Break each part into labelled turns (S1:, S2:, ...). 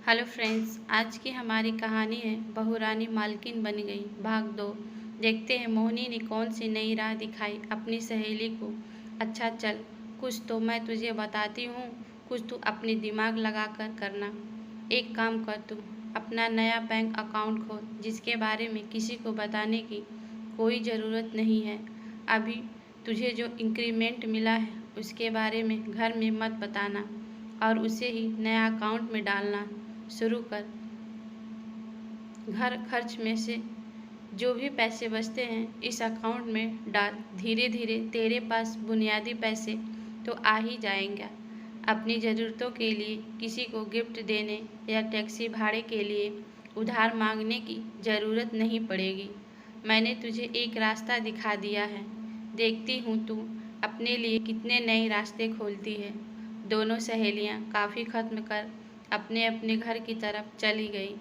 S1: Hello friends, आज की हमारी कहानी है बहू रानी मालकिन बन गई भाग 2। देखते हैं मोहिनी ने कौन सी नई राह दिखाई अपनी सहेली को। अच्छा चल, कुछ तो मैं तुझे बताती हूँ, कुछ तू अपनी दिमाग लगा कर करना। एक काम कर, तू अपना नया बैंक अकाउंट खोल, जिसके बारे में किसी को बताने की कोई ज़रूरत नहीं है। अभी तुझे जो इंक्रीमेंट मिला है उसके बारे में घर में मत बताना और उसे ही नया अकाउंट में डालना शुरू कर। घर खर्च में से जो भी पैसे बचते हैं इस अकाउंट में डाल। धीरे धीरे तेरे पास बुनियादी पैसे तो आ ही जाएंगे। अपनी ज़रूरतों के लिए किसी को गिफ्ट देने या टैक्सी भाड़े के लिए उधार मांगने की ज़रूरत नहीं पड़ेगी। मैंने तुझे एक रास्ता दिखा दिया है, देखती हूँ तू अपने लिए कितने नए रास्ते खोलती है। दोनों सहेलियाँ काफ़ी ख़त्म कर अपने अपने घर की तरफ चली गई।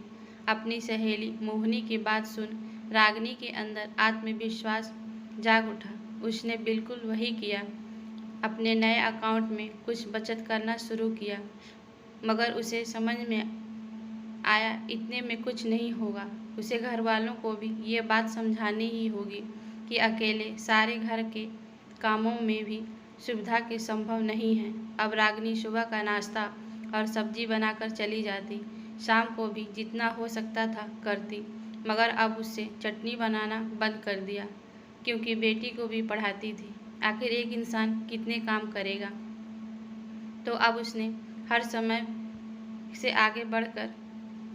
S1: अपनी सहेली मोहिनी की बात सुन रागिनी के अंदर आत्मविश्वास जाग उठा। उसने बिल्कुल वही किया, अपने नए अकाउंट में कुछ बचत करना शुरू किया। मगर उसे समझ में आया इतने में कुछ नहीं होगा। उसे घर वालों को भी ये बात समझानी ही होगी कि अकेले सारे घर के कामों में भी सुविधा के संभव नहीं है। अब रागिनी सुबह का नाश्ता और सब्जी बनाकर चली जाती, शाम को भी जितना हो सकता था करती, मगर अब उससे चटनी बनाना बंद कर दिया, क्योंकि बेटी को भी पढ़ाती थी। आखिर एक इंसान कितने काम करेगा। तो अब उसने हर समय से आगे बढ़कर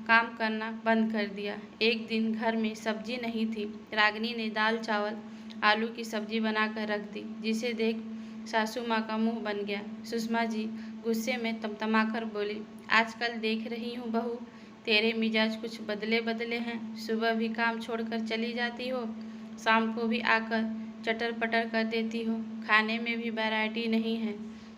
S1: काम करना बंद कर दिया। एक दिन घर में सब्जी नहीं थी। रागिनी ने दाल चावल आलू की सब्जी बनाकर रख दी, जिसे देख सासू माँ का मुंह बन गया। सुषमा जी गुस्से में तमतमाकर बोली, आजकल देख रही हूँ बहू, तेरे मिजाज कुछ बदले बदले हैं। सुबह भी काम छोड़कर चली जाती हो, शाम को भी आकर चटर पटर कर देती हो। खाने में भी वैरायटी नहीं है।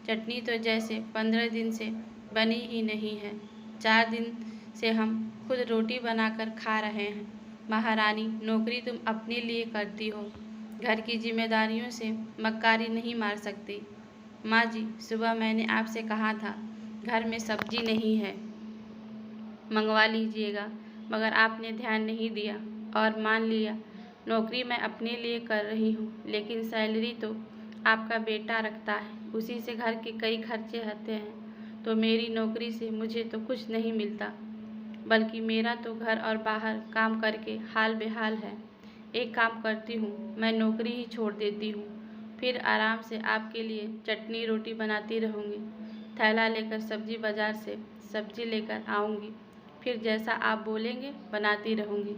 S1: चटनी तो जैसे 15 दिन से बनी ही नहीं है। 4 दिन से हम खुद रोटी बनाकर खा रहे हैं। महारानी, नौकरी तुम अपने लिए करती हो, घर की जिम्मेदारियों से मक्कारी नहीं मार सकती। माँ जी, सुबह मैंने आपसे कहा था घर में सब्जी नहीं है, मंगवा लीजिएगा, मगर आपने ध्यान नहीं दिया और मान लिया। नौकरी मैं अपने लिए कर रही हूँ, लेकिन सैलरी तो आपका बेटा रखता है, उसी से घर के कई खर्चे होते हैं। तो मेरी नौकरी से मुझे तो कुछ नहीं मिलता, बल्कि मेरा तो घर और बाहर काम करके हाल बेहाल है। एक काम करती हूँ, मैं नौकरी ही छोड़ देती हूँ, फिर आराम से आपके लिए चटनी रोटी बनाती रहूँगी। थैला लेकर सब्जी बाजार से सब्जी लेकर आऊँगी, फिर जैसा आप बोलेंगे बनाती रहूँगी।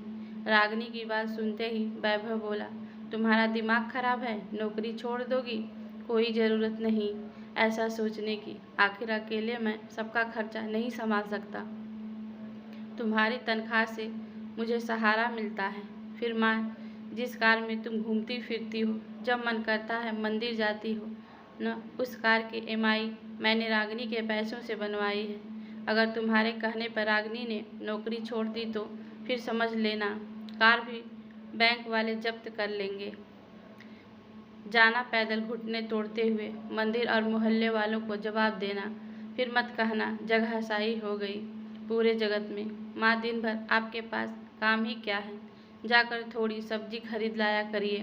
S1: रागिनी की बात सुनते ही वैभव बोला, तुम्हारा दिमाग खराब है, नौकरी छोड़ दोगी? कोई ज़रूरत नहीं ऐसा सोचने की, आखिर अकेले मैं सबका खर्चा नहीं संभाल सकता। तुम्हारी तनख्वाह से मुझे सहारा मिलता है। फिर माँ, जिस कार में तुम घूमती फिरती हो, जब मन करता है मंदिर जाती हो न, उस कार की EMI मैंने रागिनी के पैसों से बनवाई है। अगर तुम्हारे कहने पर रागिनी ने नौकरी छोड़ दी तो फिर समझ लेना कार भी बैंक वाले जब्त कर लेंगे। जाना पैदल घुटने तोड़ते हुए मंदिर और मोहल्ले वालों को जवाब देना, फिर मत कहना जगहसाई हो गई पूरे जगत में। माँ, दिन भर आपके पास काम ही क्या है, जाकर थोड़ी सब्जी खरीद लाया करिए।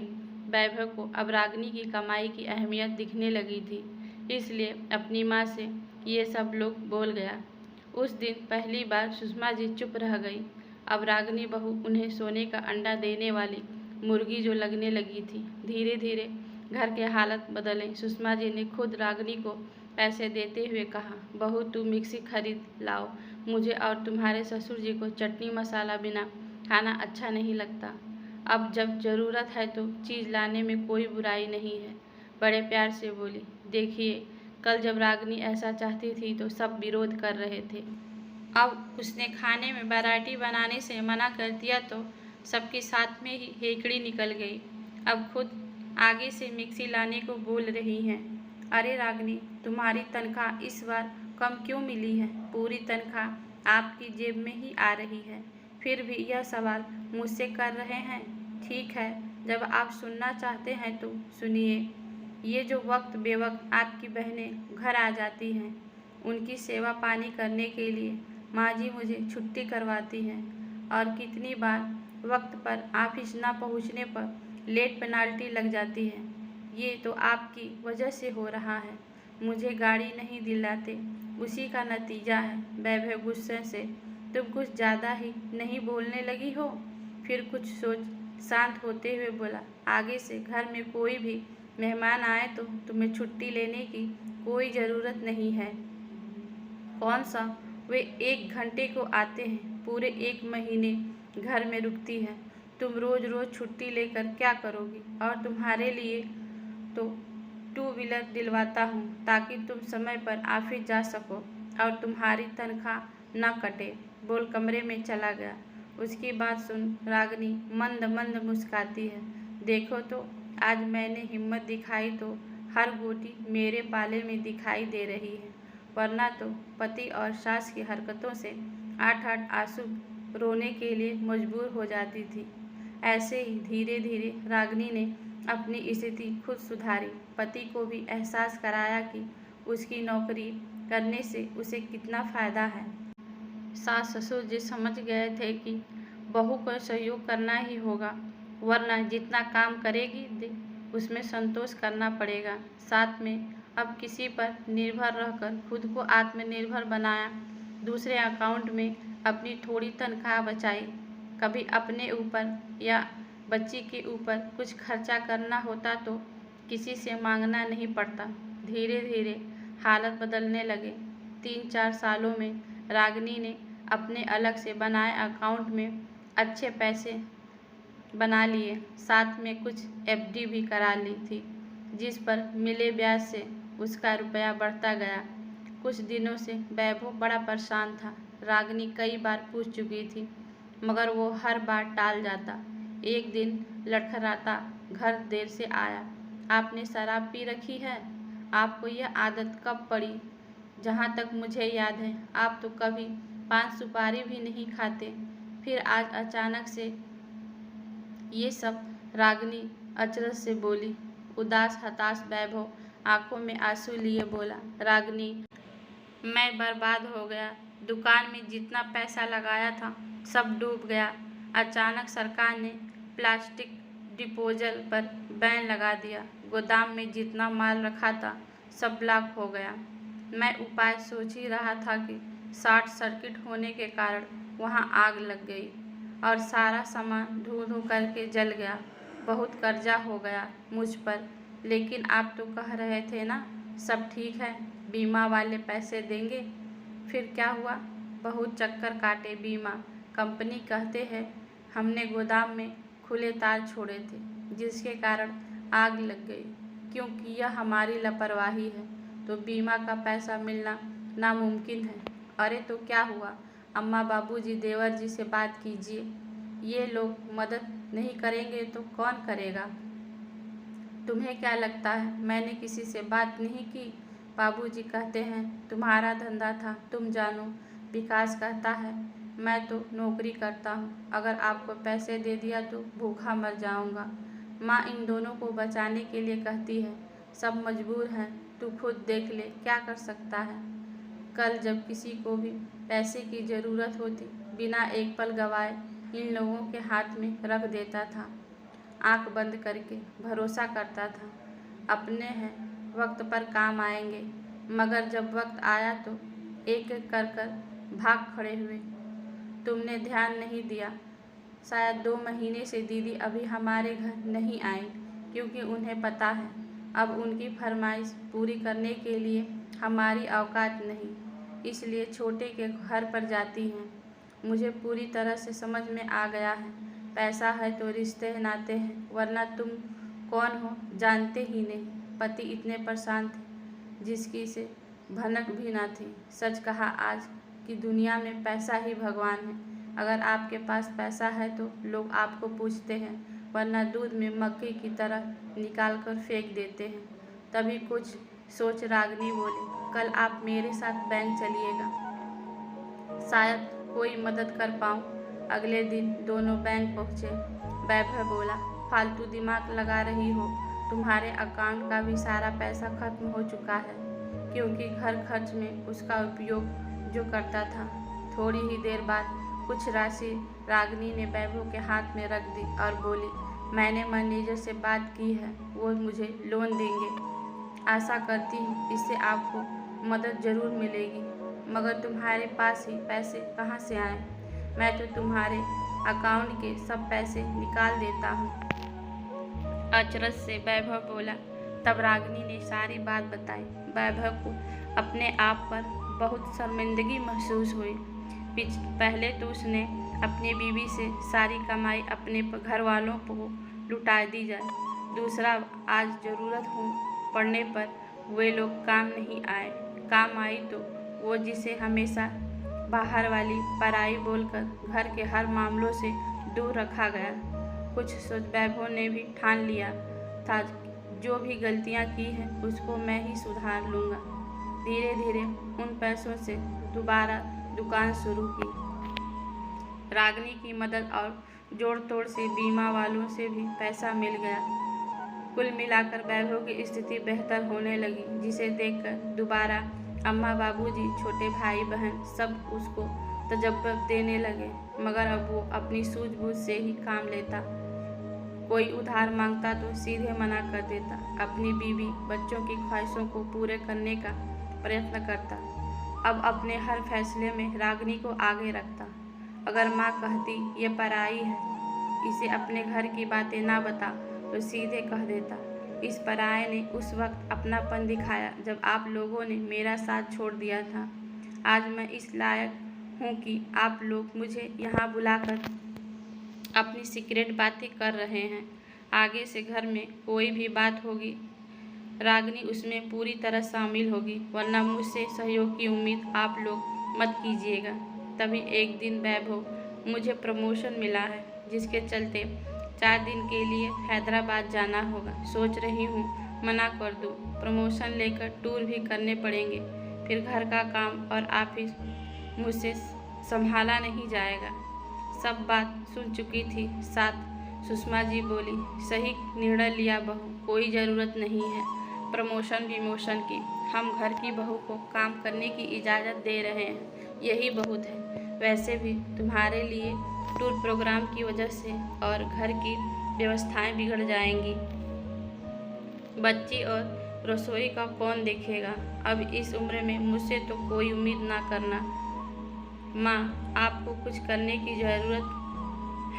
S1: वैभव को अब रागिनी की कमाई की अहमियत दिखने लगी थी, इसलिए अपनी माँ से ये सब लोग बोल गया। उस दिन पहली बार सुषमा जी चुप रह गई। अब रागिनी बहू उन्हें सोने का अंडा देने वाली मुर्गी जो लगने लगी थी। धीरे धीरे घर के हालत बदले। सुषमा जी ने खुद रागिनी को पैसे देते हुए कहा, बहू तू मिक्सी खरीद लाओ, मुझे और तुम्हारे ससुर जी को चटनी मसाला बिना खाना अच्छा नहीं लगता। अब जब ज़रूरत है तो चीज़ लाने में कोई बुराई नहीं है। बड़े प्यार से बोली, देखिए कल जब रागिनी ऐसा चाहती थी तो सब विरोध कर रहे थे। अब उसने खाने में वैरायटी बनाने से मना कर दिया तो सबके साथ में ही हेकड़ी निकल गई। अब खुद आगे से मिक्सी लाने को बोल रही हैं। अरे रागिनी, तुम्हारी तनख्वाह इस बार कम क्यों मिली है? पूरी तनख्वाह आपकी जेब में ही आ रही है, फिर भी यह सवाल मुझसे कर रहे हैं। ठीक है, जब आप सुनना चाहते हैं तो सुनिए। ये जो वक्त बेवक्त आपकी बहनें घर आ जाती हैं, उनकी सेवा पानी करने के लिए माँ जी मुझे छुट्टी करवाती हैं और कितनी बार वक्त पर ऑफिस ना पहुँचने पर लेट पेनाल्टी लग जाती है। ये तो आपकी वजह से हो रहा है। मुझे गाड़ी नहीं दिलाते, उसी का नतीजा है। वैभव गुस्से से, तुम कुछ ज़्यादा ही नहीं बोलने लगी हो? फिर कुछ सोच शांत होते हुए बोला, आगे से घर में कोई भी मेहमान आए तो तुम्हें छुट्टी लेने की कोई ज़रूरत नहीं है। कौन सा वे 1 घंटे को आते हैं, पूरे 1 महीने घर में रुकती है। तुम रोज़ रोज़ छुट्टी लेकर क्या करोगी? और तुम्हारे लिए तो 2 व्हीलर दिलवाता हूँ ताकि तुम समय पर ऑफिस जा सको और तुम्हारी तनख्वाह न कटे। बोल कमरे में चला गया। उसकी बात सुन रागिनी मंद मंद मुस्काती है। देखो तो आज मैंने हिम्मत दिखाई तो हर गोटी मेरे पाले में दिखाई दे रही है, वरना तो पति और सास की हरकतों से 8-8 आंसू रोने के लिए मजबूर हो जाती थी। ऐसे ही धीरे धीरे रागिनी ने अपनी स्थिति खुद सुधारी। पति को भी एहसास कराया कि उसकी नौकरी करने से उसे कितना फ़ायदा है। सास ससुर जी समझ गए थे कि बहू को सहयोग करना ही होगा, वरना जितना काम करेगी उसमें संतोष करना पड़ेगा। साथ में अब किसी पर निर्भर रहकर खुद को आत्मनिर्भर बनाया। दूसरे अकाउंट में अपनी थोड़ी तनख्वाह बचाई। कभी अपने ऊपर या बच्ची के ऊपर कुछ खर्चा करना होता तो किसी से मांगना नहीं पड़ता। धीरे धीरे हालत बदलने लगे। 3-4 सालों में रागिनी ने अपने अलग से बनाए अकाउंट में अच्छे पैसे बना लिए। साथ में कुछ एफडी भी करा ली थी, जिस पर मिले ब्याज से उसका रुपया बढ़ता गया। कुछ दिनों से वैभव बड़ा परेशान था। रागिनी कई बार पूछ चुकी थी, मगर वो हर बार टाल जाता। एक दिन लड़खड़ाता घर देर से आया। आपने शराब पी रखी है? आपको यह आदत कब पड़ी? जहाँ तक मुझे याद है आप तो कभी पान सुपारी भी नहीं खाते, फिर आज अचानक से ये सब? रागिनी अचरज से बोली। उदास हताश वैभव आंखों में आंसू लिए बोला, रागिनी मैं बर्बाद हो गया। दुकान में जितना पैसा लगाया था सब डूब गया। अचानक सरकार ने प्लास्टिक डिस्पोजल पर बैन लगा दिया। गोदाम में जितना माल रखा था सब ब्लॉक हो गया। मैं उपाय सोच ही रहा था कि शॉर्ट सर्किट होने के कारण वहां आग लग गई और सारा सामान धू धू करके जल गया। बहुत कर्जा हो गया मुझ पर, लेकिन आप तो कह रहे थे ना सब ठीक है, बीमा वाले पैसे देंगे। फिर क्या हुआ? बहुत चक्कर काटे बीमा कंपनी कहते हैं हमने गोदाम में खुले तार छोड़े थे, जिसके कारण आग लग गई। क्योंकि यह हमारी लापरवाही है तो बीमा का पैसा मिलना नामुमकिन है। अरे तो क्या हुआ? अम्मा बाबूजी देवर जी से बात कीजिए। ये लोग मदद नहीं करेंगे तो कौन करेगा? तुम्हें क्या लगता है मैंने किसी से बात नहीं की? बाबूजी कहते हैं तुम्हारा धंधा था, तुम जानो। विकास कहता है मैं तो नौकरी करता हूँ, अगर आपको पैसे दे दिया तो भूखा मर जाऊँगा। माँ इन दोनों को बचाने के लिए कहती है सब मजबूर हैं, तू खुद देख ले क्या कर सकता है। कल जब किसी को भी पैसे की ज़रूरत होती, बिना एक पल गवाए इन लोगों के हाथ में रख देता था। आंख बंद करके भरोसा करता था अपने हैं, वक्त पर काम आएंगे। मगर जब वक्त आया तो एक एक कर कर भाग खड़े हुए। तुमने ध्यान नहीं दिया। शायद 2 महीने से दीदी अभी हमारे घर नहीं आई, क्योंकि उन्हें पता है अब उनकी फरमाइश पूरी करने के लिए हमारी औकात नहीं, इसलिए छोटे के घर पर जाती हैं। मुझे पूरी तरह से समझ में आ गया है, पैसा है तो रिश्ते नाते हैं, वरना तुम कौन हो जानते ही नहीं। पति इतने परेशान थे जिसकी से भनक भी ना थी। सच कहा आज की दुनिया में पैसा ही भगवान है। अगर आपके पास पैसा है तो लोग आपको पूछते हैं, वरना दूध में मक्खी की तरह निकाल कर फेंक देते हैं। तभी कुछ सोच रागिनी बोली, कल आप मेरे साथ बैंक चलिएगा, शायद कोई मदद कर पाऊँ। अगले दिन दोनों बैंक पहुँचे। वैभव बोला, फालतू दिमाग लगा रही हो, तुम्हारे अकाउंट का भी सारा पैसा खत्म हो चुका है, क्योंकि घर खर्च में उसका उपयोग जो करता था थोड़ी ही देर बाद कुछ राशि रागिनी ने वैभव के हाथ में रख दी और बोली, मैंने मैनेजर से बात की है, वो मुझे लोन देंगे। आशा करती हूँ इससे आपको मदद ज़रूर मिलेगी, मगर तुम्हारे पास ही पैसे कहाँ से आए? मैं तो तुम्हारे अकाउंट के सब पैसे निकाल देता हूँ। अचरज से वैभव बोला। तब रागिनी ने सारी बात बताई। वैभव को अपने आप पर बहुत शर्मिंदगी महसूस हुई। पहले तो उसने अपनी बीवी से सारी कमाई अपने घर वालों को लुटा दी जाए, दूसरा आज ज़रूरत पड़ने पर वे लोग काम आई तो वो जिसे हमेशा बाहर वाली पराई बोलकर घर के हर मामलों से दूर रखा गया। कुछ सोच वैभव ने भी ठान लिया था, जो भी गलतियां की हैं उसको मैं ही सुधार लूँगा। धीरे धीरे उन पैसों से दोबारा दुकान शुरू की। रागिनी की मदद और जोड़ तोड़ से बीमा वालों से भी पैसा मिल गया। कुल मिलाकर वैभव की स्थिति बेहतर होने लगी, जिसे देखकर दोबारा अम्मा, बाबूजी, छोटे भाई बहन सब उसको तजब्बत देने लगे। मगर अब वो अपनी सूझबूझ से ही काम लेता। कोई उधार मांगता तो सीधे मना कर देता। अपनी बीवी बच्चों की ख्वाहिशों को पूरे करने का प्रयत्न करता। अब अपने हर फैसले में रागिनी को आगे रखता। अगर माँ कहती ये पराई है, इसे अपने घर की बातें ना बता, तो सीधे कह देता। इस पराये ने उस वक्त अपनापन दिखाया जब आप लोगों ने मेरा साथ छोड़ दिया था। आज मैं इस लायक हूँ कि आप लोग मुझे यहाँ बुलाकर अपनी सीक्रेट बातें कर रहे हैं। आगे से घर में कोई भी बात होगी, रागिनी उसमें पूरी तरह शामिल होगी, वरना मुझसे सहयोग की उम्मीद आप लोग मत कीजिएगा। तभी एक दिन वैभव, मुझे प्रमोशन मिला है, जिसके चलते 4 दिन के लिए हैदराबाद जाना होगा। सोच रही हूँ मना कर दूँ। प्रमोशन लेकर टूर भी करने पड़ेंगे, फिर घर का काम और ऑफिस मुझसे संभाला नहीं जाएगा। सब बात सुन चुकी थी। साथ सुषमा जी बोली, सही निर्णय लिया बहू, कोई ज़रूरत नहीं है प्रमोशन विमोशन की। हम घर की बहू को काम करने की इजाज़त दे रहे हैं, यही बहुत है। वैसे भी तुम्हारे लिए टूर प्रोग्राम की वजह से और घर की व्यवस्थाएं बिगड़ जाएंगी। बच्ची और रसोई का कौन देखेगा? अब इस उम्र में मुझसे तो कोई उम्मीद ना करना। माँ, आपको कुछ करने की ज़रूरत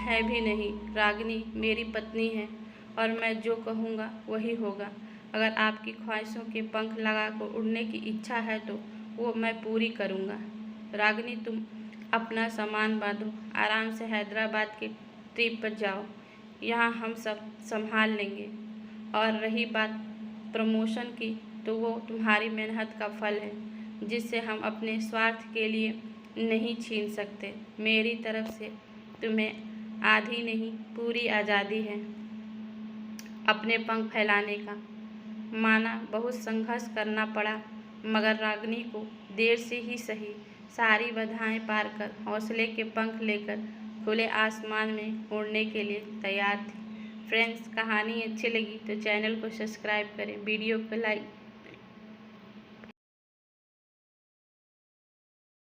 S1: है भी नहीं। रागिनी मेरी पत्नी है और मैं जो कहूँगा वही होगा। अगर आपकी ख्वाहिशों के पंख लगाकर उड़ने की इच्छा है तो वो मैं पूरी करूँगा। रागिनी, तुम अपना सामान बांधो, आराम से हैदराबाद के ट्रिप पर जाओ, यहाँ हम सब संभाल लेंगे। और रही बात प्रमोशन की, तो वो तुम्हारी मेहनत का फल है, जिससे हम अपने स्वार्थ के लिए नहीं छीन सकते। मेरी तरफ से तुम्हें आधी नहीं पूरी आज़ादी है अपने पंख फैलाने का। माना बहुत संघर्ष करना पड़ा, मगर रागिनी को देर से ही सही सारी बाधाएं पार कर हौसले के पंख लेकर खुले आसमान में उड़ने के लिए तैयार थी। फ्रेंड्स, कहानी अच्छी लगी तो चैनल को सब्सक्राइब करें, वीडियो को लाइक